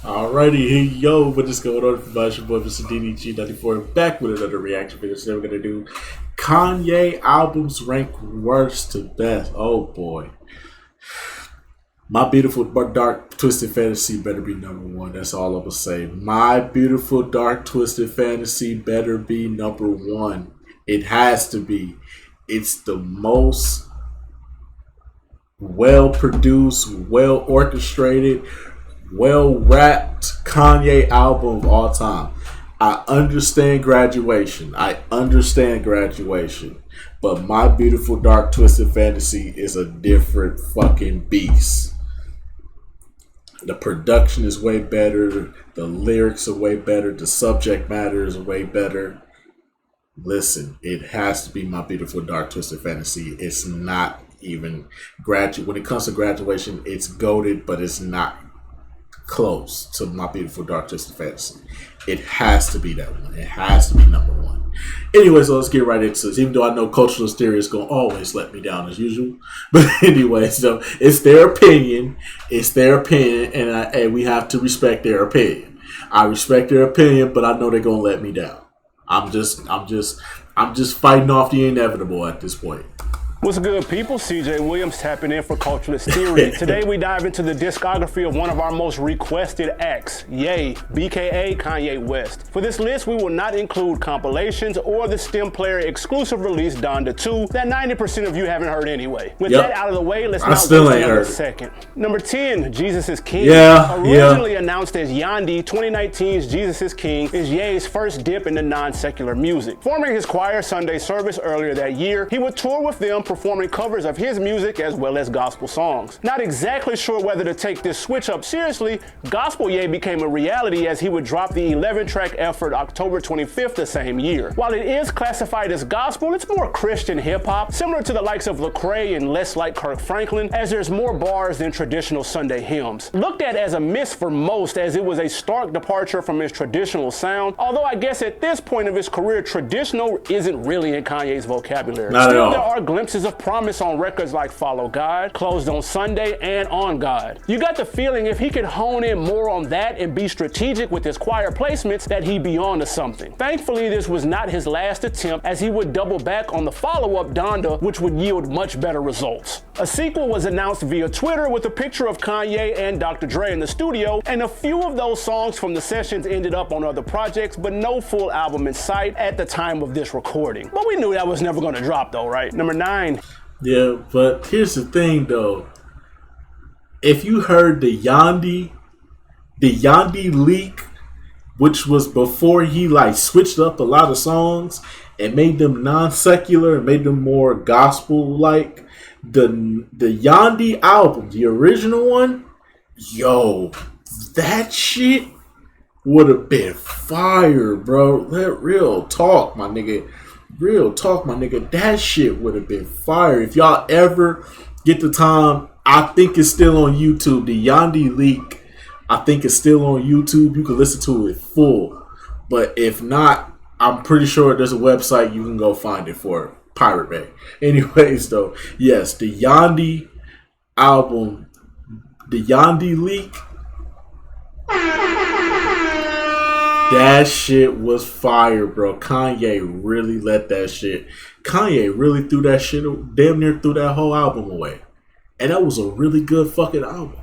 Alrighty, hey yo, what is going on? It's your boy Mr. DDG94 back with another reaction video. Today we're gonna do Kanye albums ranked worst to best. Oh boy. My Beautiful Dark Twisted Fantasy better be number one. That's all I'm gonna say. My Beautiful Dark Twisted Fantasy better be number one. It has to be. It's the most well produced, well orchestrated, well rapped Kanye album of all time. I understand Graduation. But My Beautiful Dark Twisted Fantasy is a different fucking beast. The production is way better. The lyrics are way better. The subject matter is way better. Listen, it has to be My Beautiful Dark Twisted Fantasy. It's not even when it comes to Graduation, it's goated, but it's not close to My Beautiful Dark Twisted Fantasy. It has to be that one. It has to be number one. Anyway, so let's get right into this. Even though I know cultural hysteria is going to always let me down as usual. But anyway, so it's their opinion. It's their opinion, and we have to respect their opinion. I respect their opinion, but I know they're going to let me down. I'm just fighting off the inevitable at this point. What's good, people? CJ Williams tapping in for Culturalist Theory. Today we dive into the discography of one of our most requested acts, Ye, BKA Kanye West. For this list, we will not include compilations or the STEM Player exclusive release Donda 2 that 90% of you haven't heard anyway. With that out of the way, let's not waste another second. Number 10, Jesus is King. Originally announced as Yandhi, 2019's Jesus is King is Ye's first dip into non-secular music. Forming his choir Sunday service earlier that year, he would tour with them, performing covers of his music as well as gospel songs. Not exactly sure whether to take this switch up seriously, Gospel Ye became a reality as he would drop the 11-track effort October 25th the same year. While it is classified as gospel, it's more Christian hip-hop, similar to the likes of Lecrae and less like Kirk Franklin, as there's more bars than traditional Sunday hymns. Looked at as a miss for most, as it was a stark departure from his traditional sound, although I guess at this point of his career, traditional isn't really in Kanye's vocabulary. Still, there are glimpses of promise on records like Follow God, Closed on Sunday, and On God. You got the feeling if he could hone in more on that and be strategic with his choir placements that he'd be on to something. Thankfully, this was not his last attempt, as he would double back on the follow-up Donda, which would yield much better results. A sequel was announced via Twitter with a picture of Kanye and Dr. Dre in the studio, and a few of those songs from the sessions ended up on other projects, but no full album in sight at the time of this recording. But we knew that was never going to drop though, right? Number 9. Yeah, but here's the thing though. If you heard the Yandhi leak, which was before he like switched up a lot of songs and made them non-secular and made them more gospel-like, the Yandhi album, the original one, yo, that shit would have been fire, bro. Real talk, my nigga. That shit would have been fire. If y'all ever get the time, I think it's still on YouTube. The Yandhi leak, I think it's still on YouTube. You can listen to it full. But if not, I'm pretty sure there's a website you can go find it for Pirate Bay. Anyways, though, yes, the Yandhi album, the Yandhi leak, that shit was fire, bro. Kanye really threw that shit, damn near threw that whole album away. And that was a really good fucking album.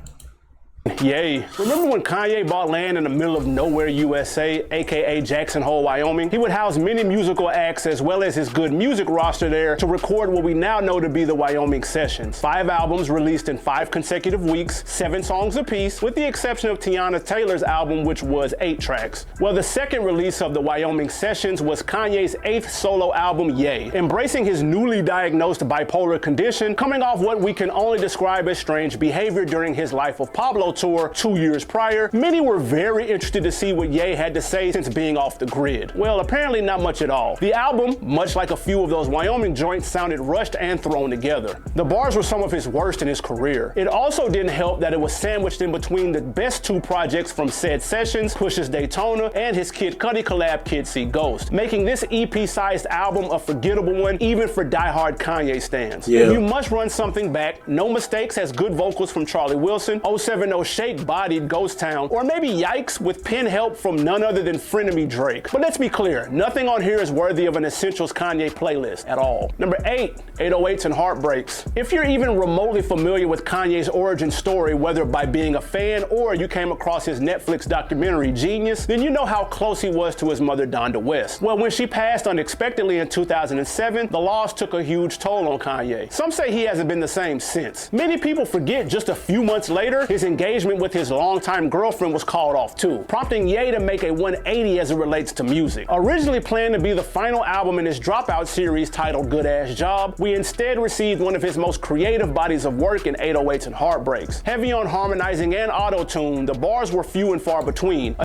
Yay. Remember when Kanye bought land in the middle of nowhere, USA, aka Jackson Hole, Wyoming? He would house many musical acts as well as his good music roster there to record what we now know to be the Wyoming Sessions. 5 albums released in 5 consecutive weeks, 7 songs apiece, with the exception of Tiana Taylor's album, which was 8 tracks. Well, the second release of the Wyoming Sessions was Kanye's 8th solo album, Ye. Embracing his newly diagnosed bipolar condition, coming off what we can only describe as strange behavior during his Life of Pablo tour 2 years prior, many were very interested to see what Ye had to say since being off the grid. Well, apparently not much at all. The album, much like a few of those Wyoming joints, sounded rushed and thrown together. The bars were some of his worst in his career. It also didn't help that it was sandwiched in between the best 2 projects from said sessions, Push's Daytona and his Kid Cudi collab Kid See Ghost, making this EP-sized album a forgettable one even for diehard Kanye stans. If you must run something back, No Mistakes has good vocals from Charlie Wilson, 070 know, shake-bodied Ghost Town, or maybe Yikes with pen help from none other than frenemy Drake. But let's be clear, nothing on here is worthy of an Essentials Kanye playlist at all. Number 8, 808s and Heartbreaks. If you're even remotely familiar with Kanye's origin story, whether by being a fan or you came across his Netflix documentary Genius, then you know how close he was to his mother Donda West. Well, when she passed unexpectedly in 2007, the loss took a huge toll on Kanye. Some say he hasn't been the same since. Many people forget just a few months later, his engagement with his longtime girlfriend was called off too, prompting Ye to make a 180 as it relates to music. Originally planned to be the final album in his Dropout series titled Good Ass Job, we instead received one of his most creative bodies of work in 808s and Heartbreaks. Heavy on harmonizing and auto-tune, the bars were few and far between.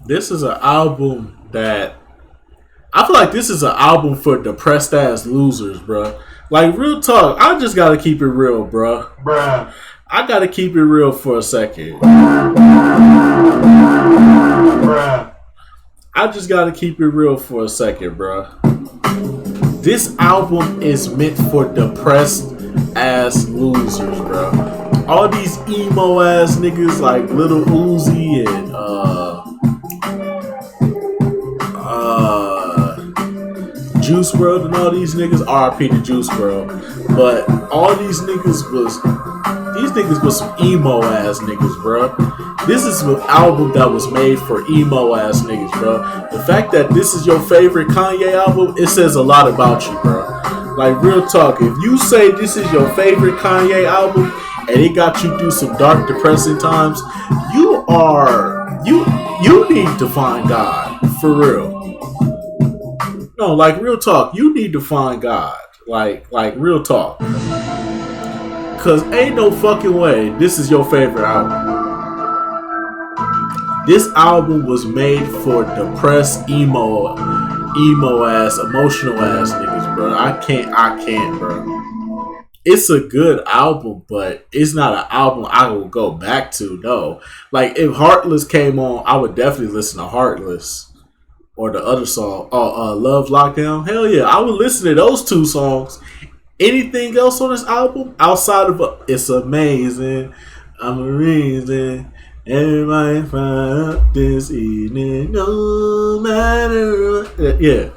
This is an album that I feel like this is an album for depressed ass losers, bruh. Like, real talk, I just gotta keep it real, bruh. I gotta keep it real for a second. I just gotta keep it real for a second, bruh. This album is meant for depressed ass losers, bruh. All these emo ass niggas like Lil Uzi and Juice WRLD and all these niggas, RIP to Juice WRLD, but all these niggas was some emo ass niggas, bro. This is an album that was made for emo ass niggas, bro. The fact that this is your favorite Kanye album, it says a lot about you, bro. Like, real talk, if you say this is your favorite Kanye album and it got you through some dark, depressing times, you need to find God, for real. No, like, real talk, you need to find God. Like real talk. Cause ain't no fucking way this is your favorite album. This album was made for depressed, emo ass, emotional ass niggas, bro. I can't, bro. It's a good album, but it's not an album I will go back to, no. Like, if Heartless came on, I would definitely listen to Heartless. Or the other song, Love Lockdown. Hell yeah, I would listen to those two songs. Anything else on this album outside of It's Amazing, I'm a reason, everybody find out this evening, no matter what. Yeah.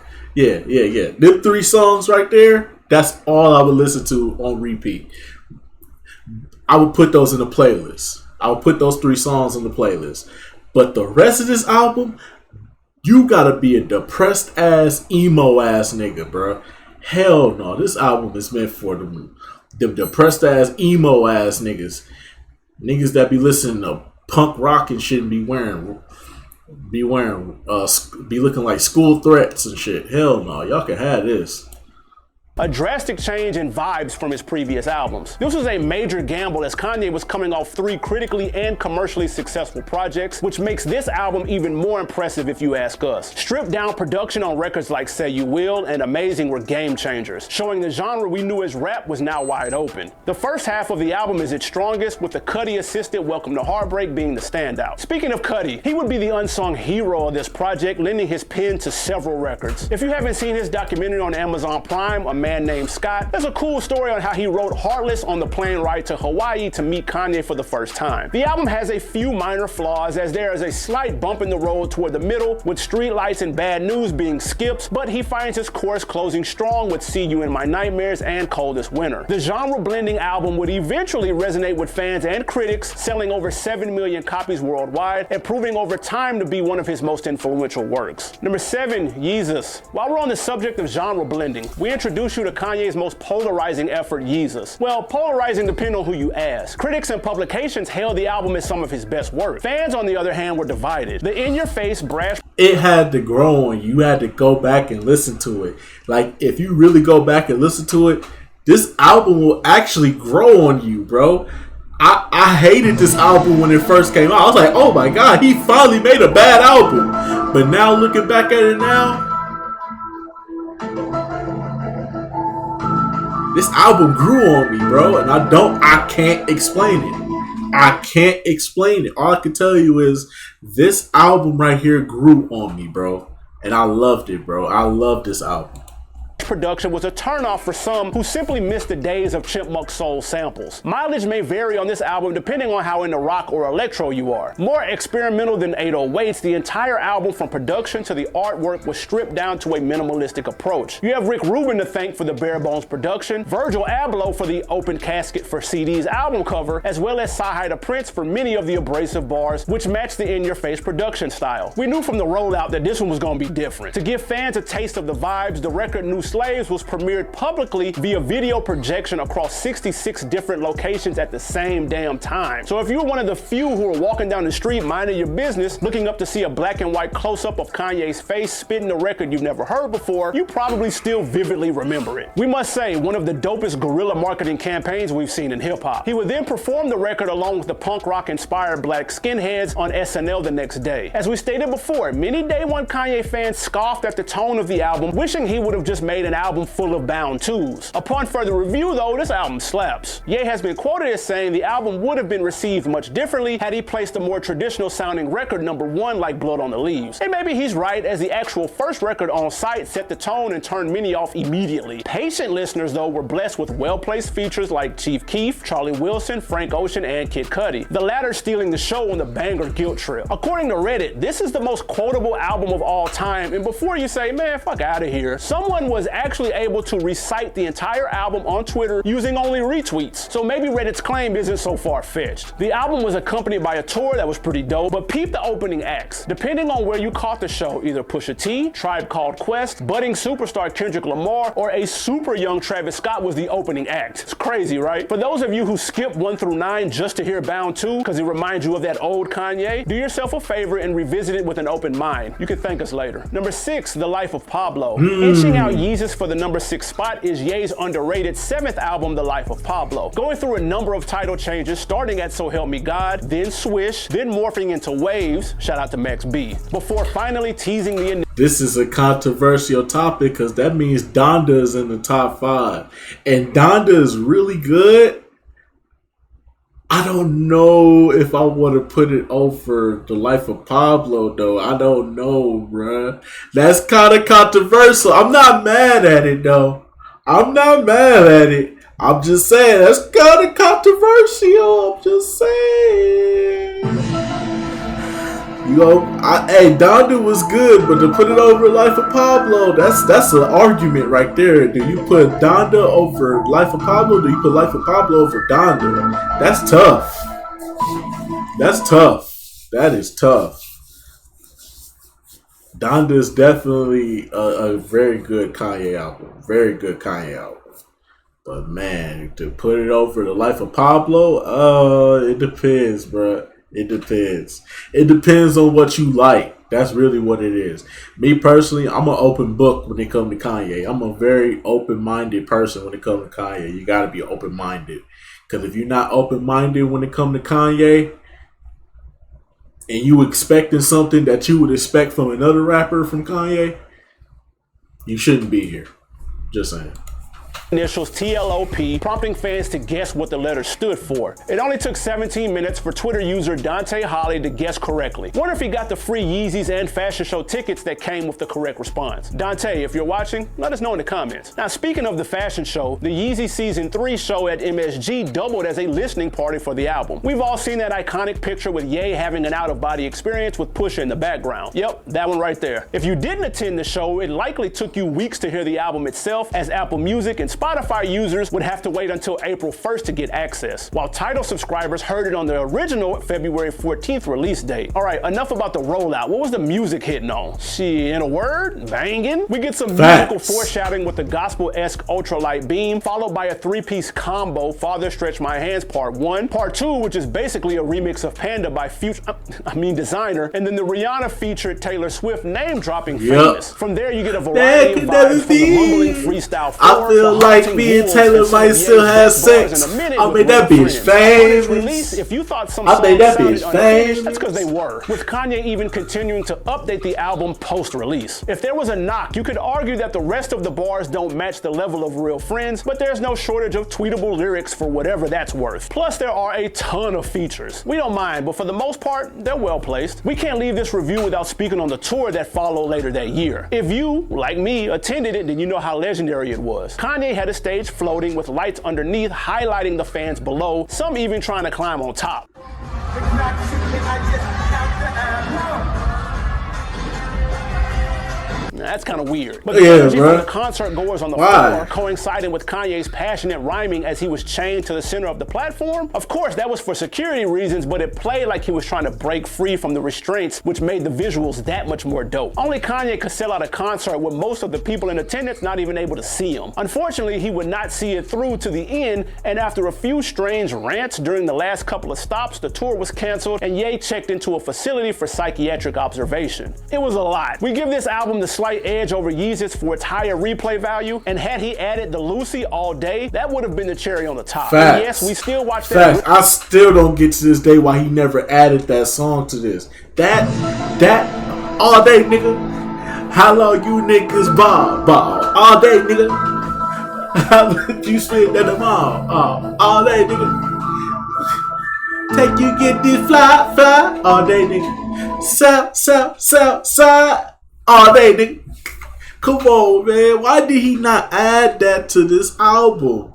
Them 3 songs right there, that's all I would listen to on repeat. I would put those in the playlist. I would put those 3 songs in the playlist. But the rest of this album, you gotta be a depressed ass, emo ass nigga, bro. Hell no, this album is meant for them depressed ass, emo ass niggas. Niggas that be listening to punk rock and shit and be looking like School Threats and shit. Hell no, y'all can have this. A drastic change in vibes from his previous albums. This was a major gamble as Kanye was coming off 3 critically and commercially successful projects, which makes this album even more impressive if you ask us. Stripped down production on records like Say You Will and Amazing were game changers, showing the genre we knew as rap was now wide open. The first half of the album is its strongest, with the Cudi-assisted Welcome to Heartbreak being the standout. Speaking of Cudi, he would be the unsung hero of this project, lending his pen to several records. If you haven't seen his documentary on Amazon Prime, A Man Named Scott, there's a cool story on how he wrote Heartless on the plane ride to Hawaii to meet Kanye for the first time. The album has a few minor flaws, as there is a slight bump in the road toward the middle, with Streetlights and Bad News being skips, but he finds his course closing strong with See You in My Nightmares and Coldest Winter. The genre-blending album would eventually resonate with fans and critics, selling over 7 million copies worldwide and proving over time to be one of his most influential works. Number 7, Yeezus. While we're on the subject of genre blending, we introduce you to Kanye's most polarizing effort, Yeezus. Well, polarizing depends on who you ask. Critics and publications hailed the album as some of his best work. Fans, on the other hand, were divided. The in-your-face, brash... It had to grow on you. You had to go back and listen to it. Like, if you really go back and listen to it, this album will actually grow on you, bro. I hated this album when it first came out. I was like, oh my god, he finally made a bad album. But now, looking back at it now, this album grew on me, bro, and I can't explain it. I can't explain it. All I can tell you is this album right here grew on me, bro, and I loved it, bro. I love this album. production was a turnoff for some who simply missed the days of Chipmunk Soul samples. Mileage may vary on this album depending on how into rock or electro you are. More experimental than 808s, the entire album from production to the artwork was stripped down to a minimalistic approach. You have Rick Rubin to thank for the bare bones production, Virgil Abloh for the open casket for CD's album cover, as well as Sahida Prince for many of the abrasive bars which match the in-your-face production style. We knew from the rollout that this one was going to be different. To give fans a taste of the vibes, the record New Slaves was premiered publicly via video projection across 66 different locations at the same damn time. So if you're one of the few who are walking down the street minding your business, looking up to see a black and white close-up of Kanye's face spitting a record you've never heard before, you probably still vividly remember it. We must say, one of the dopest guerrilla marketing campaigns we've seen in hip-hop. He would then perform the record along with the punk rock-inspired black skinheads on SNL the next day. As we stated before, many Day One Kanye fans scoffed at the tone of the album, wishing he would have just made an album full of bound twos. Upon further review though, this album slaps. Ye has been quoted as saying the album would have been received much differently had he placed a more traditional sounding record #1 like Blood on the Leaves. And maybe he's right, as the actual first record on site set the tone and turned many off immediately. Patient listeners though were blessed with well-placed features like Chief Keef, Charlie Wilson, Frank Ocean, and Kid Cudi, the latter stealing the show on the banger Guilt Trip. According to Reddit, this is the most quotable album of all time, and before you say, man, fuck out of here, someone was actually able to recite the entire album on Twitter using only retweets. So maybe Reddit's claim isn't so far-fetched. The album was accompanied by a tour that was pretty dope, but peep the opening acts. Depending on where you caught the show, either Pusha T, Tribe Called Quest, budding superstar Kendrick Lamar, or a super young Travis Scott was the opening act. It's crazy, right? For those of you who skip 1 through 9 just to hear Bound 2 because it reminds you of that old Kanye, do yourself a favor and revisit it with an open mind. You can thank us later. Number 6, The Life of Pablo. Inching out Yeezus for the number 6 spot is Ye's underrated 7th album, The Life of Pablo. Going through a number of title changes, starting at So Help Me God, then Swish, then morphing into Waves, shout out to Max B, before finally teasing the This is a controversial topic because that means Donda is in the top 5. And Donda is really good. I don't know if I want to put it over The Life of Pablo, though. I don't know, bruh. That's kind of controversial. I'm not mad at it, though. I'm not mad at it. I'm just saying, that's kind of controversial. I'm just saying. You know, hey, Donda was good, but to put it over Life of Pablo, that's an argument right there. Do you put Donda over Life of Pablo? Do you put Life of Pablo over Donda? That's tough. That's tough. That is tough. Donda is definitely a very good Kanye album. Very good Kanye album. But man, to put it over the Life of Pablo, it depends, bruh. It depends. It depends on what you like. That's really what it is. Me personally, I'm an open book when it comes to Kanye. I'm a very open-minded person when it comes to Kanye. You got to be open-minded. Because if you're not open-minded when it comes to Kanye, and you expecting something that you would expect from another rapper from Kanye, you shouldn't be here. Just saying. Initials TLOP, prompting fans to guess what the letter stood for. It only took 17 minutes for Twitter user Dante Holly to guess correctly. Wonder if he got the free Yeezys and fashion show tickets that came with the correct response. Dante, if you're watching, let us know in the comments. Now, speaking of the fashion show, the Yeezy Season 3 show at MSG doubled as a listening party for the album. We've all seen that iconic picture with Ye having an out-of-body experience with Pusha in the background. Yep, that one right there. If you didn't attend the show, it likely took you weeks to hear the album itself, as Apple Music and Spotify users would have to wait until April 1st to get access, while Tidal subscribers heard it on the original February 14th release date. All right, enough about the rollout. What was the music hitting on? In a word, banging. We get some musical foreshadowing with the gospel-esque ultralight beam, followed by a 3-piece combo, Father Stretch My Hands Part 1, Part 2, which is basically a remix of Panda by Designer, and then the Rihanna featured Taylor Swift name-dropping Famous. From there, you get a variety of vibes from the mumbling freestyle 4, like me and Taylor might still have sex. I mean, that bitch famous. If you thought some I think that songs bitch sounded unfinished, famous. that's because they were. With Kanye even continuing to update the album post-release. If there was a knock, you could argue that the rest of the bars don't match the level of Real Friends, but there's no shortage of tweetable lyrics for whatever that's worth. Plus, there are a ton of features. We don't mind, but for the most part, they're well placed. We can't leave this review without speaking on the tour that followed later that year. If you, like me, attended it, then you know how legendary it was. Kanye had a stage floating with lights underneath, highlighting the fans below, some even trying to climb on top. That's kind of weird. But the energy from the concert goers on the floor coinciding with Kanye's passionate rhyming as he was chained to the center of the platform, of course, that was for security reasons, but it played like he was trying to break free from the restraints, which made the visuals that much more dope. Only Kanye could sell out a concert with most of the people in attendance not even able to see him. Unfortunately, he would not see it through to the end, and after a few strange rants during the last couple of stops, the tour was canceled, and Ye checked into a facility for psychiatric observation. It was a lot. We give this album the slight edge over Yeezus for its higher replay value, and had he added the Lucy All Day, that would have been the cherry on the top. Facts. And yes, we still watch that. Facts. I still don't get to this day why he never added that song to this. That all day, nigga. How long you niggas ball all day, nigga? How long you spend at the mall all day, nigga? Take you get this fly all day, nigga. Sell all day, nigga. Come on, man. Why did he not add that to this album?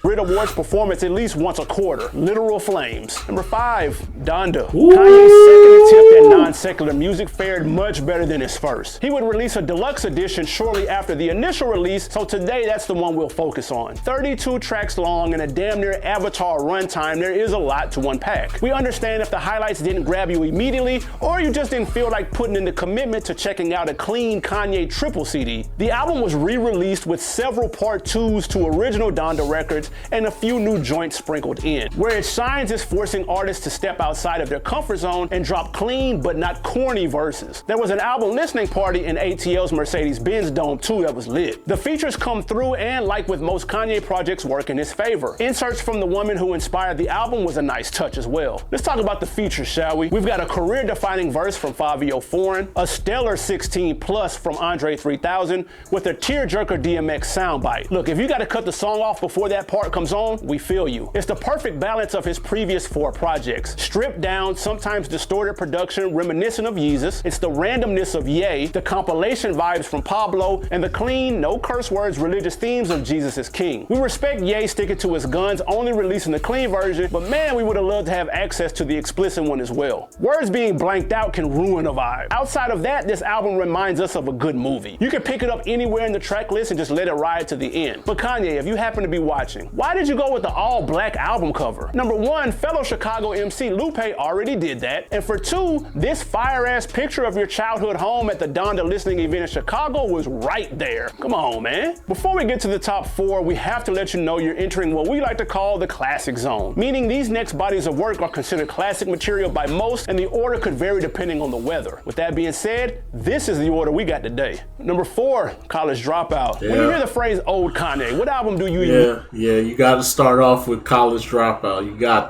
Brit Awards performance at least once a quarter. Literal flames. Number 5, Donda. Kanye's second attempt at non-secular music fared much better than his first. He would release a deluxe edition shortly after the initial release, so today that's the one we'll focus on. 32 tracks long and a damn near Avatar runtime, there is a lot to unpack. We understand if the highlights didn't grab you immediately, or you just didn't feel like putting in the commitment to checking out a clean Kanye triple CD. The album was re-released with several part 2s to original Donda records and a few new joints sprinkled in. Where it shines is forcing artists to step outside of their comfort zone and drop clean but not corny verses. There was an album listening party in ATL's Mercedes-Benz Dome too that was lit. The features come through and, like with most Kanye projects, work in his favor. Inserts from the woman who inspired the album was a nice touch as well. Let's talk about the features, shall we? We've got a career-defining verse from Fabio Foreign, a stellar 16 plus from Andre 3000, with a tearjerker DMX soundbite. Look, if you gotta cut the song off before that part comes on, we feel you. It's the perfect balance of his previous 4 projects. Stripped down, sometimes distorted production reminiscent of Yeezus. It's the randomness of Ye, the compilation vibes from Pablo, and the clean, no curse words, religious themes of Jesus is King. We respect Ye sticking to his guns, only releasing the clean version, but man, we would have loved to have access to the explicit one as well. Words being blanked out can ruin a vibe. Outside of that, this album reminds us of a good movie. You can pick it up anywhere in the track list and just let it ride to the end. But Kanye, if you happen to be watching, why did you go with the all-black album cover? Number 1, fellow Chicago MC Lupe already did that. And for 2, this fire-ass picture of your childhood home at the Donda listening event in Chicago was right there. Come on, man. Before we get to the top 4, we have to let you know you're entering what we like to call the classic zone, meaning these next bodies of work are considered classic material by most, and the order could vary depending on the weather. With that being said, this is the order we got today. Number 4, College Dropout. When you hear the phrase old Kanye, what album do you use? You gotta start off with College Dropout. You got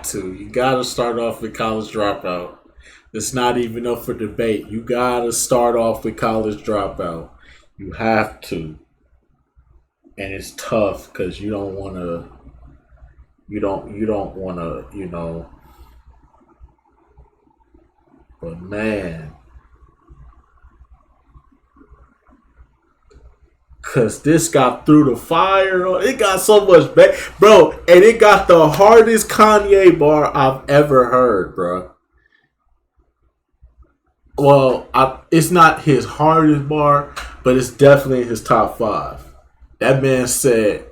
to start off with College Dropout. It's not even up for debate. You gotta start off with College Dropout. You have to. And it's tough because you don't wanna, but man. Cause this got through the fire. It got so much bad, bro, and it got the hardest Kanye bar I've ever heard, bro. Well, it's not his hardest bar, but it's definitely his top 5. That man said,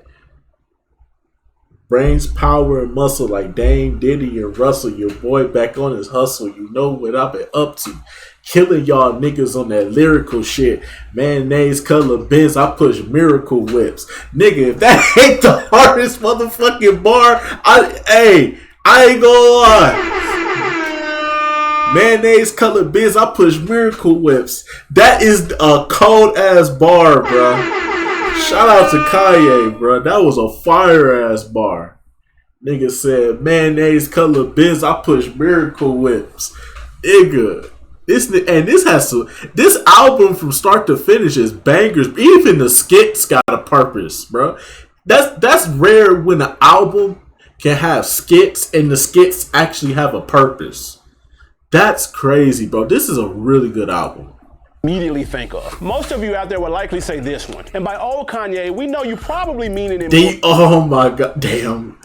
brains, power, and muscle like Dame, Diddy, and Russell. Your boy back on his hustle. You know what I've been up to. Killing y'all niggas on that lyrical shit. Mayonnaise color Benz, I push miracle whips. Nigga, if that ain't the hardest motherfucking bar, I ain't gonna lie. Mayonnaise color Benz, I push miracle whips. That is a cold ass bar, bro. Shout out to Kanye, bro. That was a fire ass bar. Nigga said, mayonnaise color biz. I push miracle whips. Nigga. This album from start to finish is bangers. Even the skits got a purpose, bro. That's rare when an album can have skits and the skits actually have a purpose. That's crazy, bro. This is a really good album. Immediately think of. Most of you out there would likely say this one. And by old Kanye, we know you probably mean it in oh my god, damn.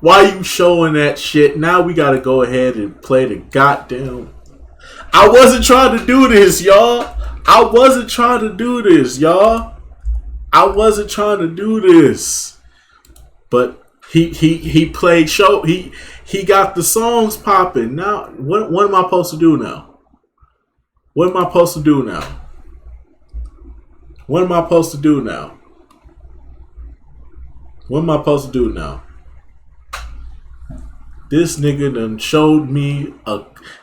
Why you showing that shit? Now we gotta go ahead and play the goddamn. I wasn't trying to do this, y'all. I wasn't trying to do this, y'all. I wasn't trying to do this. But he played show. He got the songs popping. Now what am I supposed to do now? What am I supposed to do now? What am I supposed to do now? What am I supposed to do now? This nigga done showed me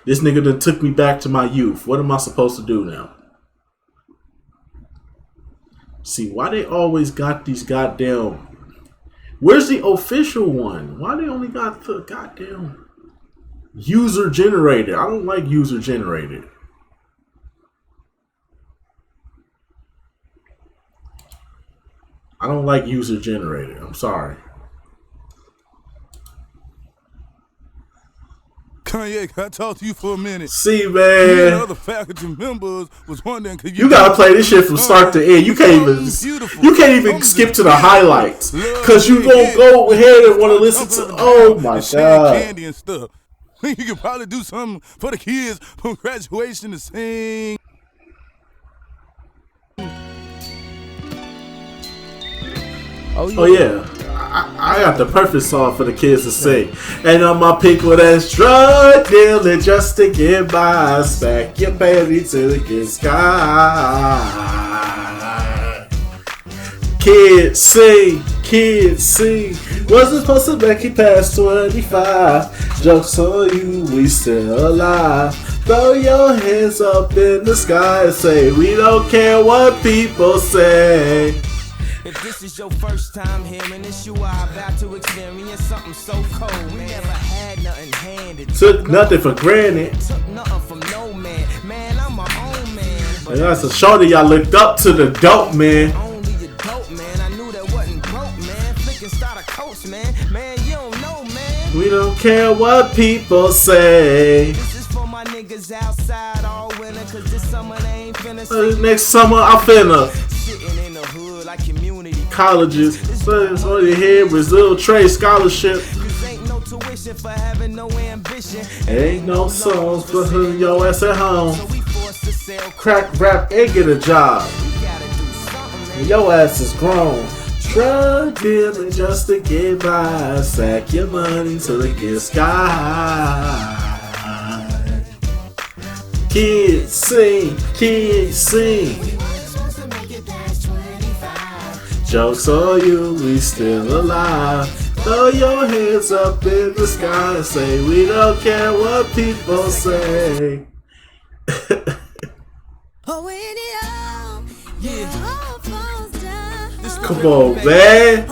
this nigga done took me back to my youth. What am I supposed to do now? See, why they always got these goddamn... Where's the official one? Why they only got the goddamn user generated? I don't like user generated. I don't like user generated. I'm sorry. Kanye, can I talk to you for a minute? See, man. Other faculty members was wondering, could you gotta play this shit from start to end. You can't even skip to the highlights, cause you gonna go ahead and want to listen to. Oh my god. Candy and stuff. You could probably do something for the kids from graduation to sing. Oh yeah. I got the perfect song for the kids to sing. And on my people that's drug dealing just to get by, smack your baby till it gets sky. Kids sing, kids sing. Wasn't supposed to make it past 25. Jokes on you, we still alive. Throw your hands up in the sky and say, we don't care what people say. If this is your first time hearing this, you are about to experience something so cold. We never had nothing handed. Took nothing for granted. Took nothing from no man. Man, I'm my own man. And that's a shorty y'all looked up to the dope man. Only the dope man. I knew that wasn't broke, man. Flicking starter coats, man. Man, you don't know, man. We don't care what people say. This is for my niggas outside all winter, cause this summer they ain't finna next summer I finna sitting in the hood like community colleges. So on your head was little trade scholarship. Cause ain't no tuition for having no ambition. Ain't no songs for your ass at home. So we forced to sell crack, rap, and get a job. We gotta do something, man. Your ass is grown. Drug dealing just to get by. Sack your money till it gets sky. Kids sing, kids sing. Jokes on you, we still alive. Throw your hands up in the sky and say, we don't care what people say. Come on, man.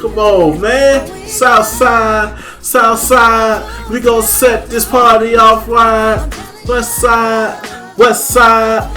Come on, man. Southside, Southside. We gon' set this party off right. West side, West side.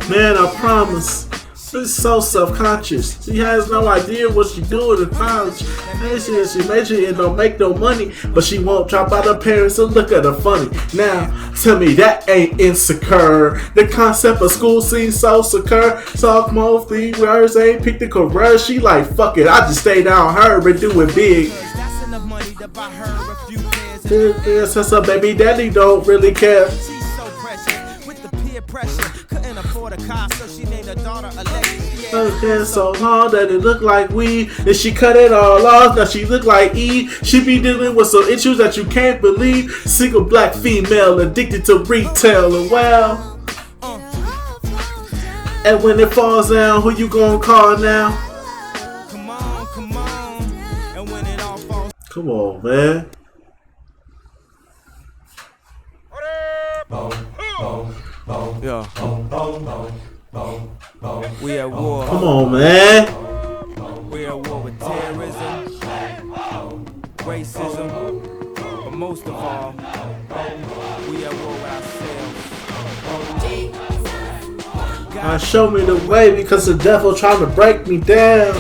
Man, I promise. She's so self-conscious. She has no idea what she's doing in college. And she majoring and don't make no money, but she won't drop out her parents and look at her funny. Now, tell me that ain't insecure. The concept of school seems so secure. Talk more 3 words, ain't picked the career. She like, fuck it, I just stay down her and do it big. That's enough money to buy her a few pairs. Since her baby daddy don't really care. She's so precious with the peer pressure. Couldn't afford a car, so she named her daughter Alexis. Okay, so long that it looked like weed. And she cut it all off, now she look like E. She be dealing with some issues that you can't believe. Single black female addicted to retail and well. And when it falls down, who you gonna call now? Come on, come on. And when it all falls. Come on, man. Yeah. We at war. Come on, man. We at war with terrorism, racism, but most of all, we at war with ourselves. God show me the way because the devil trying to break me down.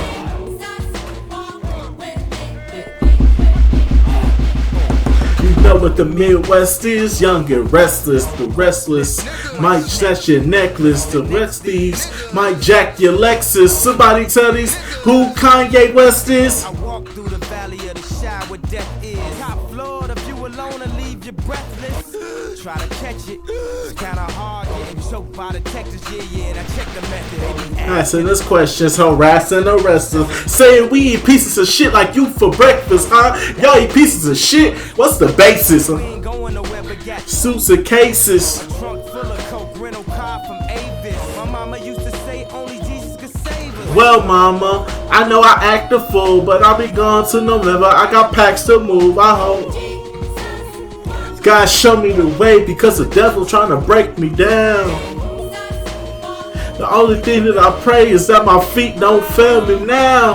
You know what the Midwest is, young and restless. The restless might snatch your necklace. The resties might jack your Lexus. Somebody tell these who Kanye West is. I walk through the valley of the shadow where death is. Top floor, the view alone and leave you breathless. Try to catch it, it's kinda hard getting choked by the Texas, yeah, and I check the method. Asking us questions, harassing the arresting, saying we eat pieces of shit like you for breakfast, huh? Y'all eat pieces of shit? What's the basis? We ain't going nowhere but got Suits and cases. a trunk full of coke, rental car from Avis. My mama used to say only Jesus could save us. Well, mama, I know I act a fool, but I'll be gone till November. I got packs to move, I hope. God show me the way because the devil trying to break me down. The only thing that I pray is that my feet don't fail me now.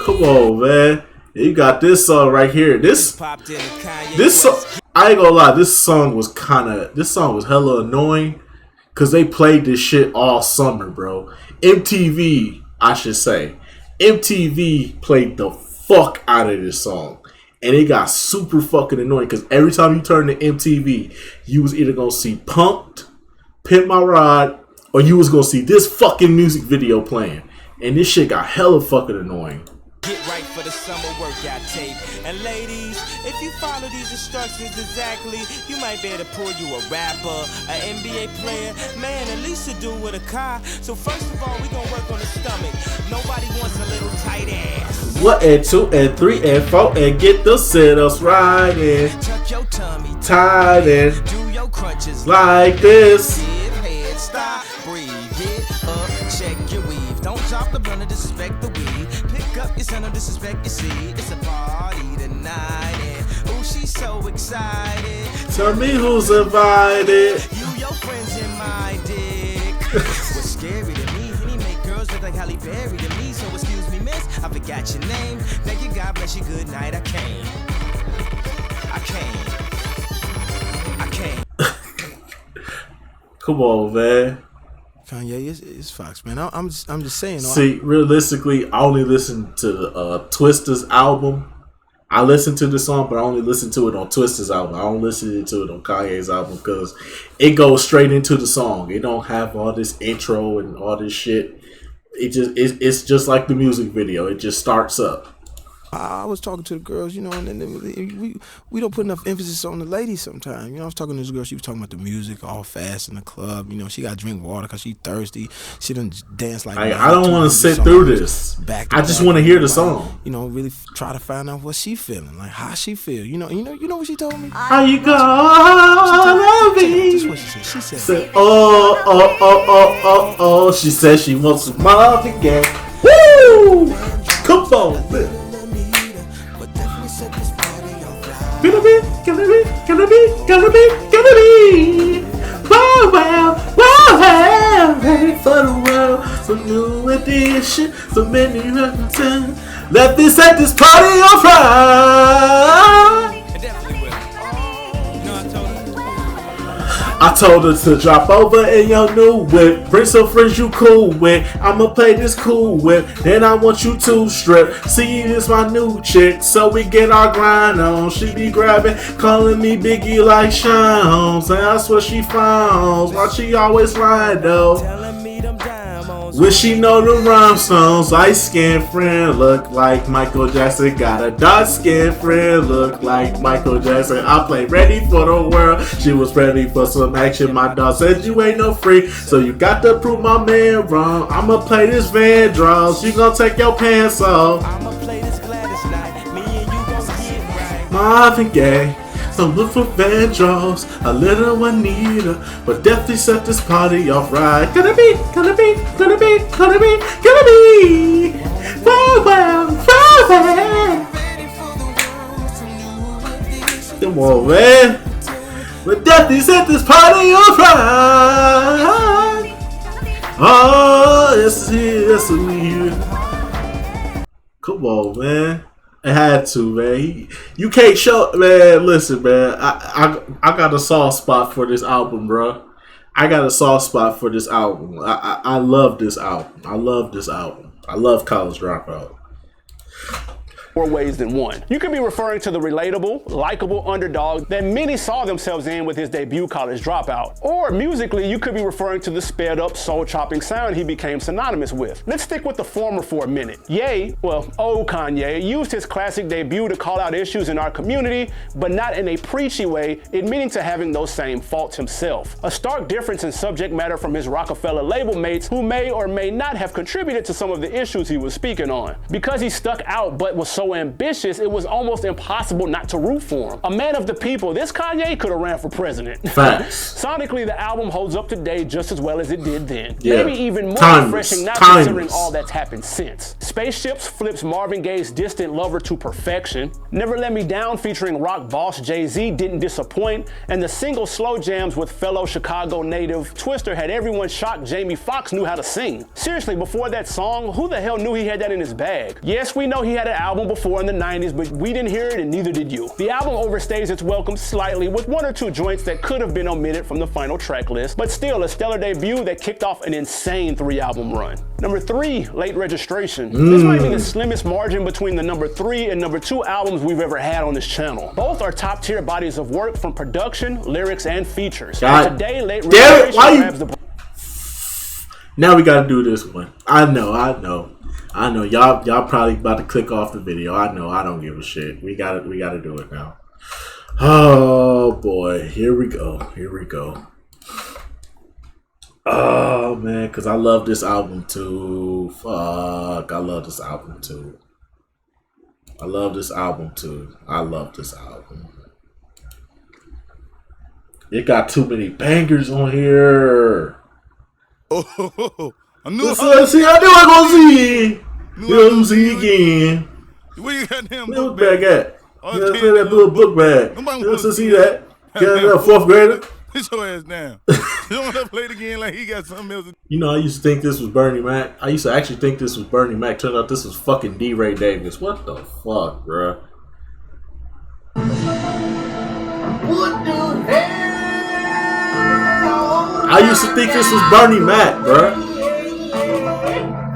Come on, man. You got this song right here. This song, I ain't gonna lie, this song was hella annoying because they played this shit all summer, bro. MTV, I should say, MTV played the fuck out of this song. And it got super fucking annoying because every time you turn to MTV, you was either gonna see Punk'd, Pimp My Ride, or you was gonna see this fucking music video playing. And this shit got hella fucking annoying. Get right for the summer workout tape. And ladies, if you follow these instructions exactly, you might be able to pull you a rapper, an NBA player, man, at least to do with a car. So first of all, we gonna work on the stomach. Nobody wants a little tight ass. 1 and 2 and 3 and 4 and get the sit-ups right and Tuck your tummy tight and do your crunches like this. give head, stop, breathe, get up, check your weave. Don't drop the burner, disrespect the weed. Pick up your son, don't disrespect your seed. It's a party tonight, and ooh, she's so excited. Tell me who's invited. You, your friends, and my dick. What's scary to me? He make girls look like Halle Berry to me. So excuse me, miss, I forgot your name. Thank you, God bless you, good night. I came. Come on, man. Kanye is Fox, man. I'm just saying. See, realistically, I only listened to Twista's album. I listened to the song, but I only listened to it on Twista's album. I don't listen to it on Kanye's album because it goes straight into the song. It don't have all this intro and all this shit. It's just like the music video. It just starts up. I was talking to the girls, you know, and then we don't put enough emphasis on the ladies sometimes. You know, I was talking to this girl, she was talking about the music all fast in the club. You know, she got to drink water because she's thirsty. She didn't dance like I don't want to sit through this. I just want to hear the song. You know, really try to find out what she feeling, like how she feel. You know what she told me? How you gonna be? This is what she said. She said, oh. She said she wants some Marvin Gaye. Woo! Come on, man. Gonna be. Wow, ready for the world. Some new edition, so many references. Let this set this party on fire. I told her to drop over in your new whip. Bring some friends you cool with. I'ma play this cool whip. Then I want you to strip. See, this my new chick. So we get our grind on. She be grabbing, calling me Biggie like Sean. And that's what she finds. Why she always lying though? Wish she know the rhinestones. Light skinned friend look like Michael Jackson. Got a dark skinned friend look like Michael Jackson. I play ready for the world. She was ready for some action. My dog said you ain't no freak, so you got to prove my man wrong. I'ma play this Van Draws. You gonna take your pants off. I'ma play this Gladys night. Me and you gon' get right. Marvin Gaye. Some look for Van Draws, a little Anita, but definitely set this party off right. Gonna be. Wow. Come on, man. When death is at this party of pride. Oh, yes, yes, we here. Come on, man. I had to, man. You can't show, man. Listen, man. I got a soft spot for this album, bro. I got a soft spot for this album. I love this album. I love this album. I love College Dropout. More ways than one. You could be referring to the relatable, likable underdog that many saw themselves in with his debut College Dropout. Or musically, you could be referring to the sped up, soul-chopping sound he became synonymous with. Let's stick with the former for a minute. Ye, well, old Kanye, used his classic debut to call out issues in our community, but not in a preachy way, admitting to having those same faults himself. A stark difference in subject matter from his Rockefeller label mates who may or may not have contributed to some of the issues he was speaking on. Because he stuck out but was so ambitious, it was almost impossible not to root for him. A man of the people, this Kanye could have ran for president. Facts. Sonically, the album holds up today just as well as it did then. Yeah. Maybe even more refreshing, not considering all that's happened since. Spaceships flips Marvin Gaye's Distant Lover to perfection. Never Let Me Down featuring rock boss Jay-Z didn't disappoint, and the single Slow Jams with fellow Chicago native Twister had everyone shocked Jamie Foxx knew how to sing. Seriously, before that song, who the hell knew he had that in his bag? Yes, we know he had an album before in the 90s, but we didn't hear it and neither did you. The album overstays its welcome slightly with one or two joints that could have been omitted from the final track list, but still a stellar debut that kicked off an insane 3-album run. Number 3, Late Registration. This might be the slimmest margin between the number 3 and number 2 albums we've ever had on this channel. Both are top tier bodies of work from production, lyrics, and features. And today, Late Registration grabs the... Now we gotta do this one. I know. Y'all probably about to click off the video. I know. I don't give a shit. We gotta do it now. Oh boy, here we go. Oh man, cause I love this album too. Fuck, I love this album too. I love this album. It got too many bangers on here. Oh, I knew I gonna see. You'll see again. Where you got them book bag at? You know, say that little book bag. You know, see that? Get that 4th grader. Sit your ass down. You don't want to play it again like he got something else. You know, I used to think this was Bernie Mac. I used to actually think this was Bernie Mac. Turned out this was fucking D. Ray Davis. What the fuck, bruh? What the hell? I used to think this was Bernie Mac, bruh.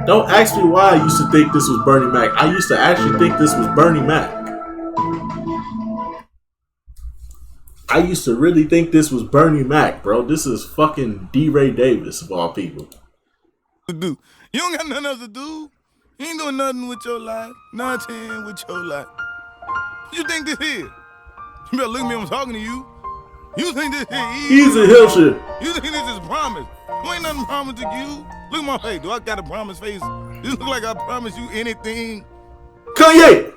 Don't ask me why I used to think this was Bernie Mac. I used to actually think this was Bernie Mac. I used to really think this was Bernie Mac, bro. This is fucking D. Ray Davis of all people. You don't got nothing else to do. You ain't doing nothing with your life. Nothing with your life. What you think this is? You better look at me when I'm talking to you. You think this is easy hill shit? You think this is promise? You ain't nothing promised to you. Look at my face. Do I got a promise face? This look like I promise you anything. Kanye!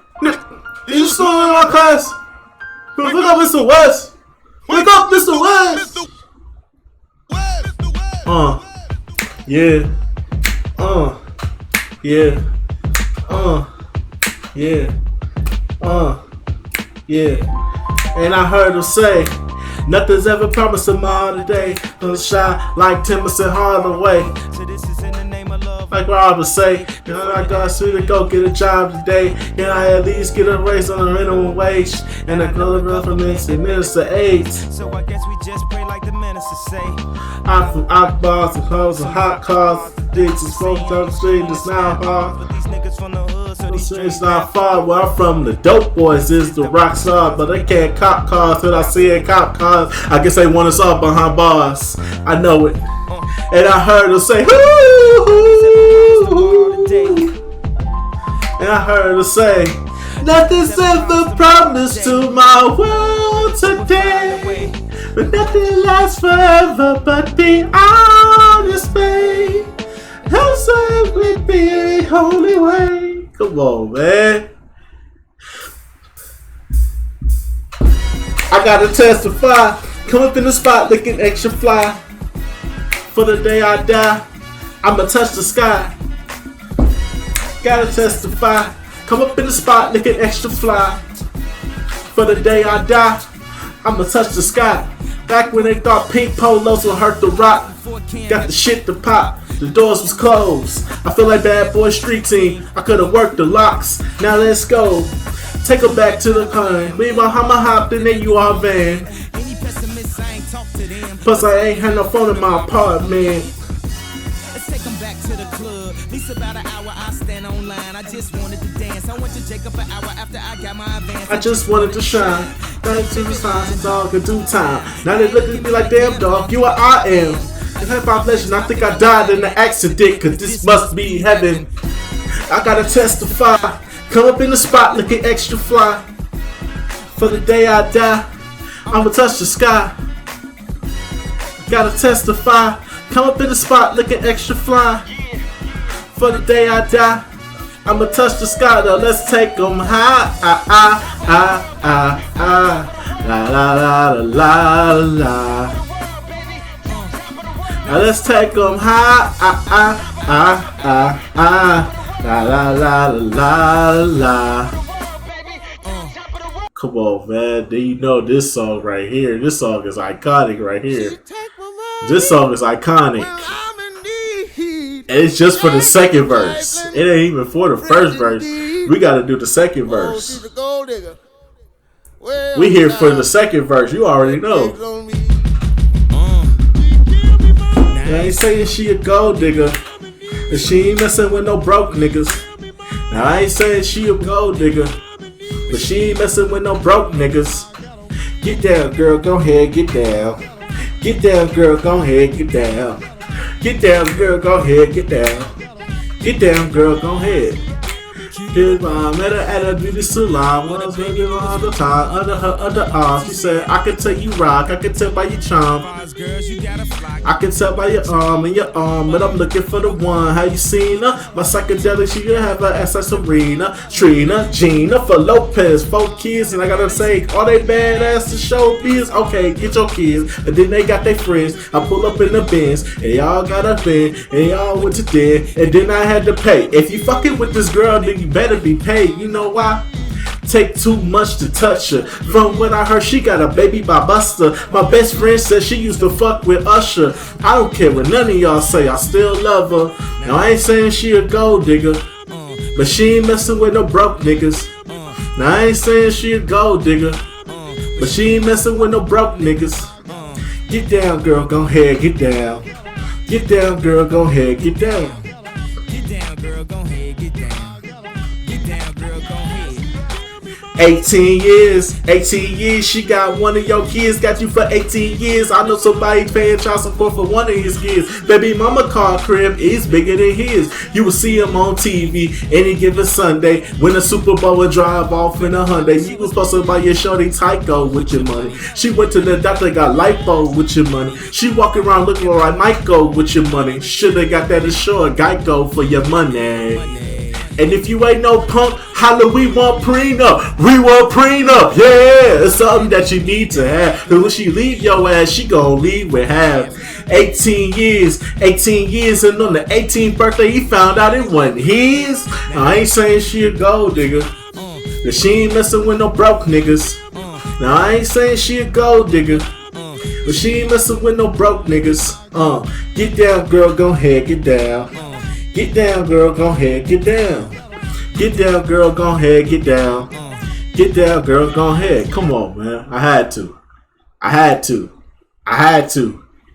You still in my class? Look up Mr. West! Look up Mr. West! Yeah. Yeah. Yeah. And I heard him say, nothing's ever promised tomorrow today. Gonna shine like Timothy Hardaway. So this is in the name of love. Like Rob say, I got to go get a job today. Can I at least get a raise on the minimum wage? And I know the reference to Minister AIDS. So I guess we just pray like the minister say. I'm from Akbars and clothes and hot cars. Dicks is folks on the street, it's not hard. But these niggas from the hood, so these It's not far. Where I'm from, the dope boys is the rock star, but they can't cop cars till I see it cop cars. I guess they want us all behind bars. I know it. And I heard her say, and I heard her say, nothing's ever promised to my world today. But nothing lasts forever but the honest way. How sad would be a holy way. Come on, man. I gotta testify. Come up in the spot looking extra fly. For the day I die, I'ma touch the sky. Gotta testify. Come up in the spot looking extra fly. For the day I die, I'ma touch the sky. Back when they thought pink polos would hurt the rock. Got the shit to pop. The doors was closed. I feel like bad boy street team. I could've worked the locks. Now let's go. Take her back to the con. Leave my hammer hopped in the UR van. Plus I ain't had no phone in my apartment. Let's take them back to the club. At least about an hour I stand online. I just wanted to dance. I went to Jacob an hour after I got my advance. I just wanted to shine. Thanks to the signs, dog, in due time. Now they look at me like, damn dog, you what I am. In hip-hop legend, I think I died in an accident, cause this must be heaven. I gotta testify. Come up in the spot looking extra fly. For the day I die, I'ma touch the sky. Gotta testify. Come up in the spot looking extra fly. For the day I die, I'ma touch the sky. Though let's take 'em high. La la la la la. Now let's take 'em high. La la la la la. Come on, man. Do you know this song right here? This song is iconic right here. This song is iconic. And it's just for the second verse. It ain't even for the first verse. We gotta do the second verse. We here for the second verse. You already know. I ain't saying she a gold digger, but she ain't messing with no broke niggas. Now I ain't saying she a gold digger, but she ain't messing with no broke niggas. Get down, girl, go ahead, get down. Get down, girl, go ahead, get down. Get down, girl, go ahead, get down. Get down, girl, go ahead. His mom met her at a beauty salon. When I was baby all the time, under her other arm, she said, I can tell you rock, I can tell by your charm. I can tell by your arm and your arm, but I'm looking for the one. Have you seen her? My psychedelic, she gonna have her ass like Serena, Trina, Gina, for Lopez, 4 kids, and I gotta say, all they badass to show biz. Okay, get your kids, and then they got their friends. I pull up in the Benz, and y'all got a bin, and y'all went to den, and then I had to pay. If you fucking with this girl, then you better be paid. You know why? Take too much to touch her. From what I heard, she got a baby by Buster. My best friend said she used to fuck with Usher. I don't care what none of y'all say, I still love her. Now I ain't saying she a gold digger, but she ain't messing with no broke niggas. Now I ain't saying she a gold digger, but she ain't messing with no broke niggas. Get down, girl, go ahead, get down. Get down, girl, go ahead, get down. Get down, girl, go ahead, get down. Get down, girl, go ahead. 18 years, she got one of your kids, got you for 18 years. I know somebody paying child support for one of his kids. Baby mama car crib is bigger than his. You will see him on TV any given Sunday. Win a Super Bowl and drive off in a Hyundai. You was supposed to buy your shorty Tyco with your money. She went to the doctor, got lipo with your money. She walking around looking like Michael with your money. Shoulda got that insured Geico for your money. And if you ain't no punk, holla, we want prenup. We want prenup. Yeah, it's something that you need to have. Cause when she leave your ass, she gon' leave with half. 18 years, and on the 18th birthday, he found out it wasn't his. Now, I ain't saying she a gold digger, but she ain't messing with no broke niggas. Now, I ain't saying she a gold digger, but she ain't messing with no broke niggas. Get down, girl, go ahead, get down. Get down, girl, go ahead, get down. Get down, girl, go ahead, get down. Get down, girl, go ahead. Come on, man. I had to.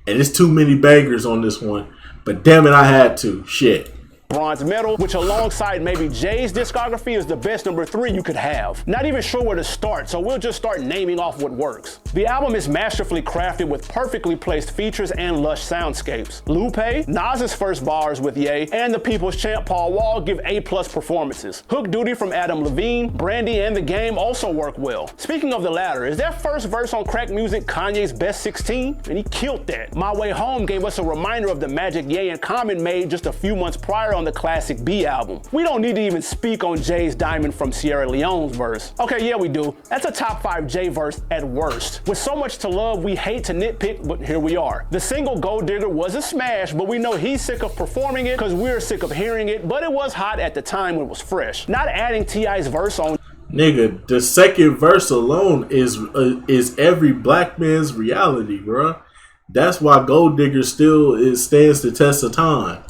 And there's too many bangers on this one. But damn it, I had to. Shit. Bronze medal, which alongside maybe Jay's discography is the best number 3 you could have. Not even sure where to start, so we'll just start naming off what works. The album is masterfully crafted with perfectly placed features and lush soundscapes. Lupe, Nas's first bars with Ye, and the People's Champ Paul Wall give A+ performances. Hook Duty from Adam Levine, Brandy, and The Game also work well. Speaking of the latter, is that first verse on Crack Music Kanye's best 16? And he killed that. My Way Home gave us a reminder of the magic Ye and Common made just a few months prior on the classic B album. We don't need to even speak on Jay's Diamond from Sierra Leone's verse. Okay, yeah we do. That's a top 5 Jay verse at worst. With so much to love, we hate to nitpick, but here we are. The single Gold Digger was a smash, but we know he's sick of performing it because we're sick of hearing it, but it was hot at the time when it was fresh. Not adding T.I.'s verse on Nigga, the second verse alone is every black man's reality, bruh. That's why Gold Digger still stands the test of time.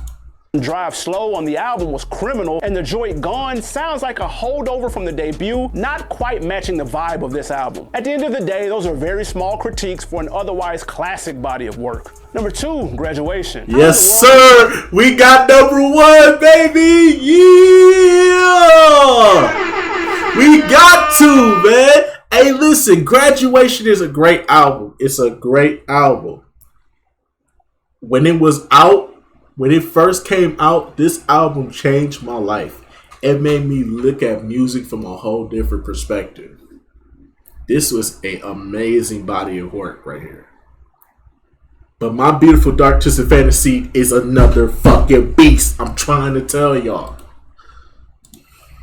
Drive Slow on the album was criminal, and the joint Gone sounds like a holdover from the debut, not quite matching the vibe of this album. At the end of the day, those are very small critiques for an otherwise classic body of work. Number 2, Graduation. Yes, sir! We got number 1, baby! Yeah! We got to, man! Hey, listen, Graduation is a great album. It's a great album. When it was out, when it first came out, this album changed my life. It made me look at music from a whole different perspective. This was an amazing body of work right here. But My Beautiful Dark Twisted Fantasy is another fucking beast. I'm trying to tell y'all.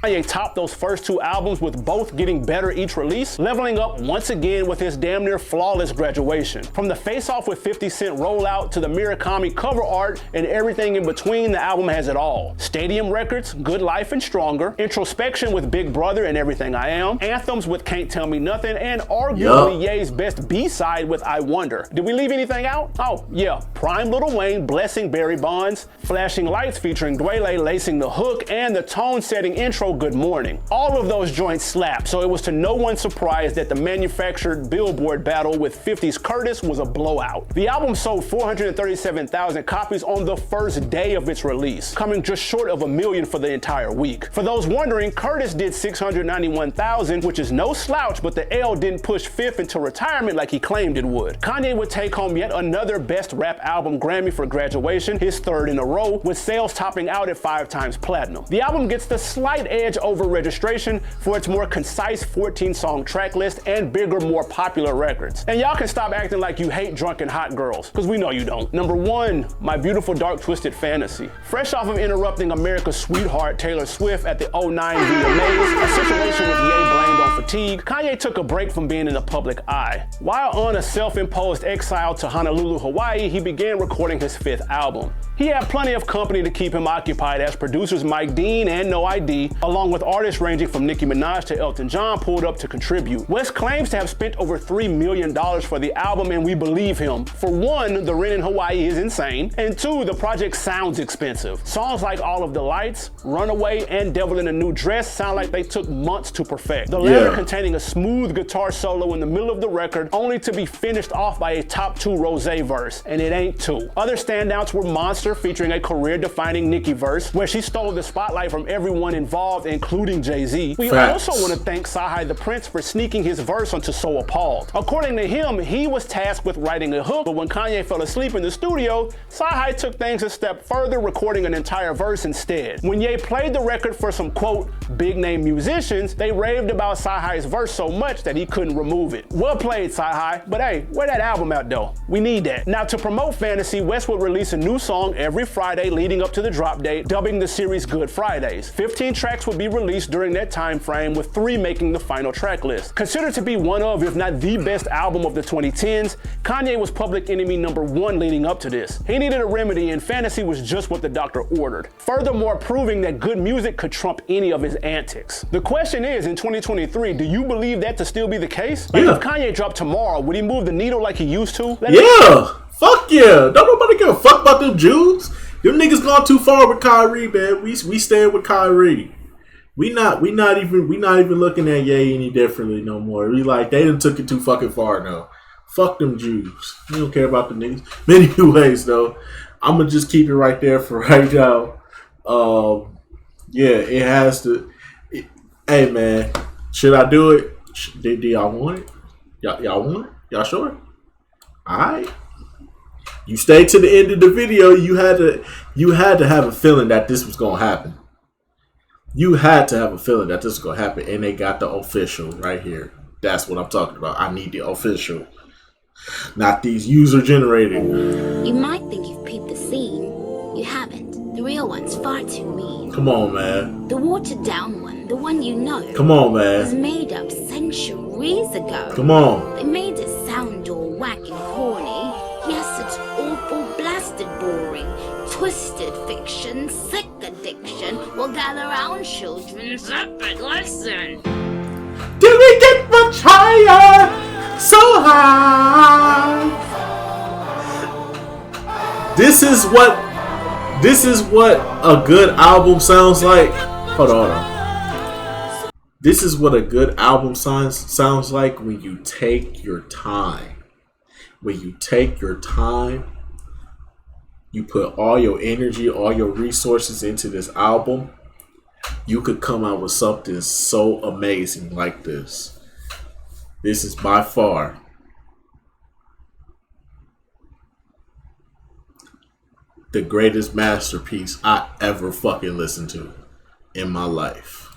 Kanye topped those first 2 albums with both getting better each release, leveling up once again with his damn near flawless Graduation. From the Face Off with 50 Cent rollout to the Murakami cover art and everything in between, the album has it all. Stadium Records, Good Life and Stronger, Introspection with Big Brother and Everything I Am, Anthems with Can't Tell Me Nothing, and arguably Ye's best B-side with I Wonder. Did we leave anything out? Oh, yeah. Prime Lil Wayne, Blessing Barry Bonds, Flashing Lights featuring Dwele lacing the hook, and the tone-setting intro Good Morning. All of those joints slap, so it was to no one's surprise that the manufactured Billboard battle with 50's Curtis was a blowout. The album sold 437,000 copies on the first day of its release, coming just short of 1 million for the entire week. For those wondering, Curtis did 691,000, which is no slouch, but the L didn't push 5th into retirement like he claimed it would. Kanye would take home yet another Best Rap Album Grammy for Graduation, his 3rd in a row, with sales topping out at 5 times platinum. The album gets the slight edge over Registration for its more concise 14-song track list and bigger, more popular records. And y'all can stop acting like you hate drunken hot girls, because we know you don't. Number 1, My Beautiful Dark Twisted Fantasy. Fresh off of interrupting America's sweetheart Taylor Swift at the 09 VMAs, a situation with Ye blamed on fatigue, Kanye took a break from being in the public eye. While on a self-imposed exile to Honolulu, Hawaii, he began recording his 5th album. He had plenty of company to keep him occupied as producers Mike Dean and No ID, along with artists ranging from Nicki Minaj to Elton John, pulled up to contribute. West claims to have spent over $3 million for the album, and we believe him. For one, the rent in Hawaii is insane, and 2, the project sounds expensive. Songs like All of the Lights, Runaway, and Devil in a New Dress sound like they took months to perfect. The latter containing a smooth guitar solo in the middle of the record, only to be finished off by a top 2 Rose verse, and it ain't 2. Other standouts were Monster featuring a career-defining Nicki verse, where she stole the spotlight from everyone involved, including Jay-Z. We also want to thank Sahai the Prince for sneaking his verse onto So Appalled. According to him, he was tasked with writing a hook, but when Kanye fell asleep in the studio, Sahai took things a step further, recording an entire verse instead. When Ye played the record for some, quote, big-name musicians, they raved about Sahai's verse so much that he couldn't remove it. Well played, Sahai, but hey, where that album out though? We need that. Now, to promote Fantasy, West would release a new song every Friday leading up to the drop date, dubbing the series Good Fridays. 15 tracks would be released during that time frame, with 3 making the final track list. Considered to be one of, if not the best album of the 2010s, Kanye was Public Enemy number 1 leading up to this. He needed a remedy, and Fantasy was just what the doctor ordered, furthermore proving that good music could trump any of his antics. The question is, in 2023, do you believe that to still be the case? Like, if Kanye dropped tomorrow, would he move the needle like he used to? Fuck yeah! Don't nobody give a fuck about them Jews. Them niggas gone too far with Kyrie, man. We stand with Kyrie. We not even looking at Ye any differently no more. We like, they done took it too fucking far now. Fuck them Jews. We don't care about the niggas. Many ways though. I'm gonna just keep it right there for right now. It has to. Hey man, should I do it? Do y'all want it? Y'all want it? Y'all sure? All right. You stayed to the end of the video. You had to have a feeling that this was gonna happen. You had to have a feeling that this was gonna happen, and they got the official right here. That's what I'm talking about. I need the official, not these user generated. You might think you've peeped the scene. You haven't. The real one's far too mean. Come on, man. The watered down one, the one you know. Come on, man. Was made up centuries ago. Come on. They made it sound all whack and corny. Yes, it's awful, blasted, boring, twisted fiction, sick addiction. Well, gather round, children, separate lesson. This is what a good album sounds like. Hold on. This is what a good album sounds like when you take your time. When you take your time, you put all your energy, all your resources into this album, you could come out with something so amazing like this. This is by far the greatest masterpiece I ever fucking listened to in my life.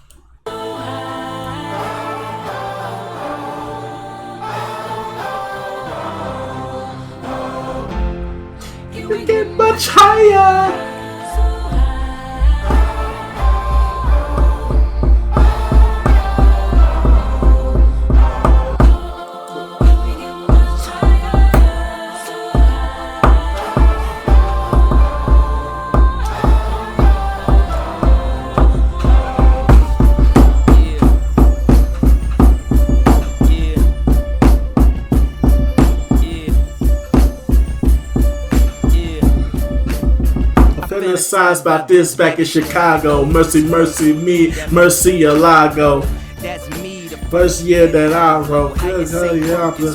You get much higher. Signs about this back in Chicago. Mercy, mercy me, mercy Alago. That's me. The first year that I wrote.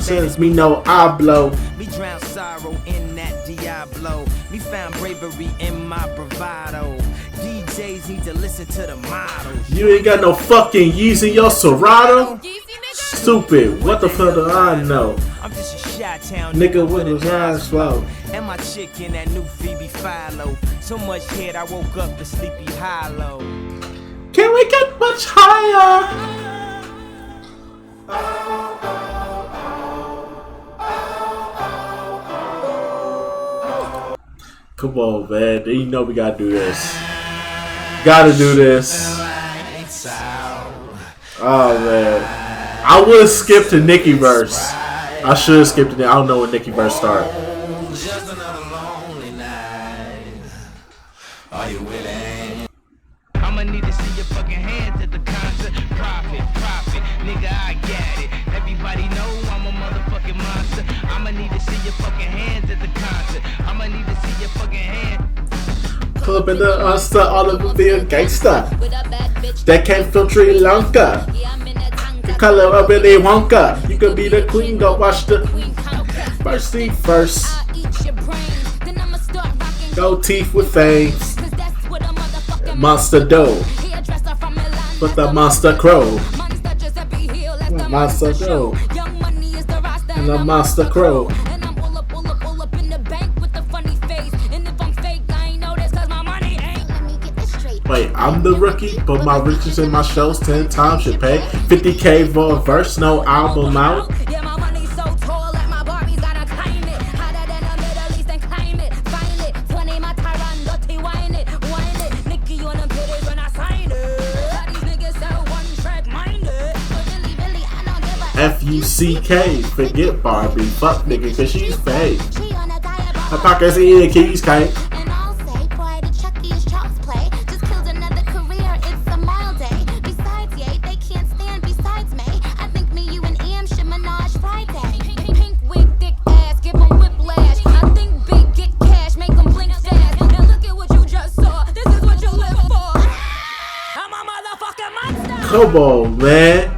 Since me know I blow. Me drown sorrow in that Diablo. Me found bravery in my bravado. DJs need to listen to the models. You ain't got no fucking yeast in your Serato? Stupid. What the fuck do I know? I'm just a Chi-town nigga with his eyes flow. And my chick in that new Phoebe Philo. So much head I woke up to Sleepy Hollow. Can we get much higher? Come on, man. You know we gotta do this. Gotta do this. Oh, man. I would skip to Nicki verse. I should skip to that. I don't know when Nicki verse start. Just another lonely night. Are you willing? I'ma need to see your fucking hands at the concert. Profit, nigga, I got it. Everybody know I'm a motherfucking monster. I'ma need to see your fucking hands at the concert. I'ma need to see your fucking hands. Pull up in the Unster, all of them be a gangster. That came from Sri Lanka. You color up in a Wonka. You could be the queen, go watch the first thing first. Gold teeth with fangs. Monster dough. With the monster crow. Monster dough. And the monster crow. Wait, I'm the rookie, but my riches in my shows 10 times should pay. 50K for a verse, no album out. F-U-C-K, forget Barbie, fuck nigga, cause she's fake. Her pockets in keys cake. Come on, man.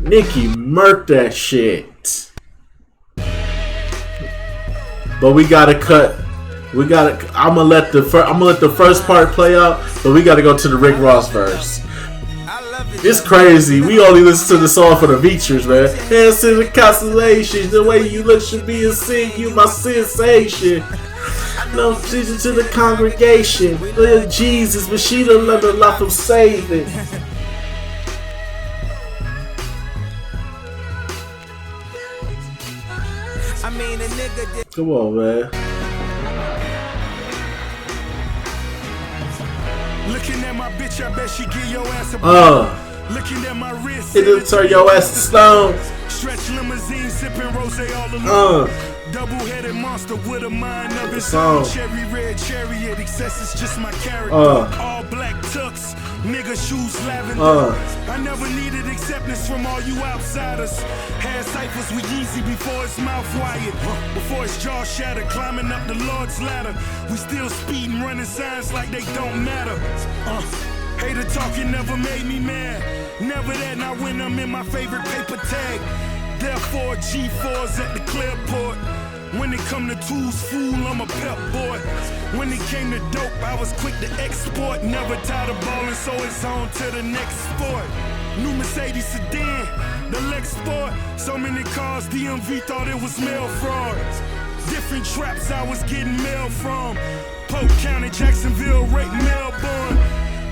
Nicki murked that shit. But we gotta cut. I'm gonna let the first part play out, but we gotta go to the Rick Ross verse. It's crazy. We only listen to the song for the features, man. Hands to the constellations. The way you look should be a sin. You my sensation. No Jesus to the congregation. Little Jesus, but she done learned a lot from saving. Come on, man. Looking at my bitch, I bet she give your ass a looking at my wrist, it'll turn your ass to stone. Stretch limousine, sipping rosé all alone. Double-headed monster with a mind of his song. own. Cherry red chariot, excess is just my character. All black tux, nigga shoes lavender. I never needed acceptance from all you outsiders. Had ciphers with Yeezy before his mouth wired, before his jaw shattered, climbing up the Lord's ladder. We still speeding, running signs like they don't matter. Hater talking never made me mad. Never that, not when I'm in my favorite paper tag. Therefore, G4's at the Clearport. When it come to tools, fool, I'm a pep boy. When it came to dope, I was quick to export. Never tired of ballin', so it's on to the next sport. New Mercedes sedan, the Lex Sport. So many cars, DMV thought it was mail fraud. Different traps I was getting mail from. Polk County, Jacksonville, Rake, Melbourne.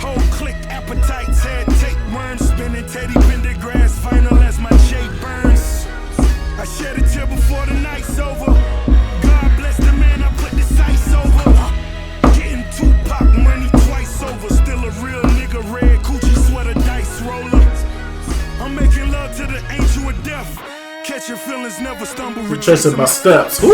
Whole click appetites had tapeworms. Spinning Teddy Pendergrass, final as my Jay Burns. I shed a tear before the night's over. God bless the man I put the sights over. Getting Tupac money twice over. Still a real nigga, red Gucci sweater, dice roller. I'm making love to the angel of death. Catching feelings, never stumble. Retracing my steps. Woo!